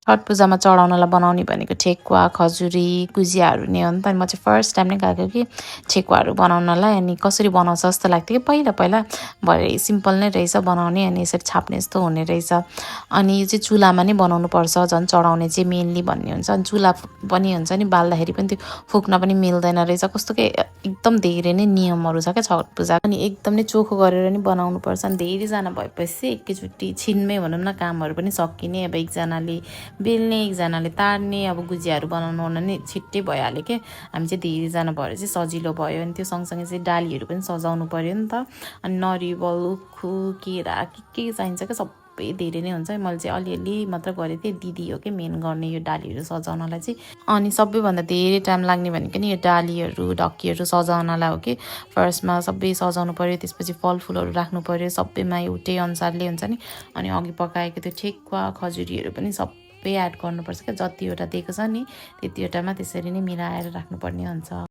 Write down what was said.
छठ पूजामा चढाउनलाई बनाउने भनेको ठेकुवा खजुरी गुजियाहरू नै हो नि त। अनि म चाहिँ फर्स्ट टाइम नै गएको कि ठेकुवाहरू बनाउनलाई। अनि कसरी बनाउँछ जस्तो लाग्थ्यो कि पहिला पहिला, भरे सिम्पल नै रहेछ बनाउने। अनि यसरी छाप्ने जस्तो हुने रहेछ। अनि यो चाहिँ चुलामा नै बनाउनुपर्छ, झन् चढाउने चाहिँ मेनली भन्ने हुन्छ। अनि चुला पनि हुन्छ नि, बाल्दाखेरि पनि त्यो फुक्न पनि मिल्दैन रहेछ। कस्तो के एकदम धेरै नै नियमहरू छ क्या छठ पूजा। अनि एकदम नै चोखो गरेर नि बनाउनुपर्छ। अनि धेरैजना भएपछि एकैचोटि छिनमै भनौँ न कामहरू पनि सकिने। अब एकजनाले बेल्ने एकजनाले तार्ने, अब गुजियाहरू बनाउनु ओर्नु नि छिट्टै भइहाल्यो क्या। हामी चाहिँ धेरैजना भएर चाहिँ सजिलो भयो। अनि त्यो सँगसँगै चाहिँ डालीहरू पनि सजाउनु पऱ्यो नि त। अनि नरिवल उखु केरा के चाहिन्छ क्या, सबै धेरै नै हुन्छ। मैले चाहिँ अलिअलि मात्र गरेको थिएँ, दिदी हो कि मेन गर्ने यो डालीहरू सजाउनलाई चाहिँ। अनि सबैभन्दा धेरै टाइम लाग्ने भनेको नि यो डालीहरू ढक्कीहरू सजाउनलाई हो कि। फर्स्टमा सबै सजाउनु पऱ्यो, त्यसपछि फलफुलहरू राख्नु पऱ्यो, सबैमा एउटै अनुसारले हुन्छ नि। अनि अघि पकाएको त्यो ठेकुवा खजुरीहरू पनि सबै एड गर्नुपर्छ क्या। जतिवटा दिएको छ नि त्यतिवटामा त्यसरी नै मिलाएर राख्नुपर्ने हुन्छ।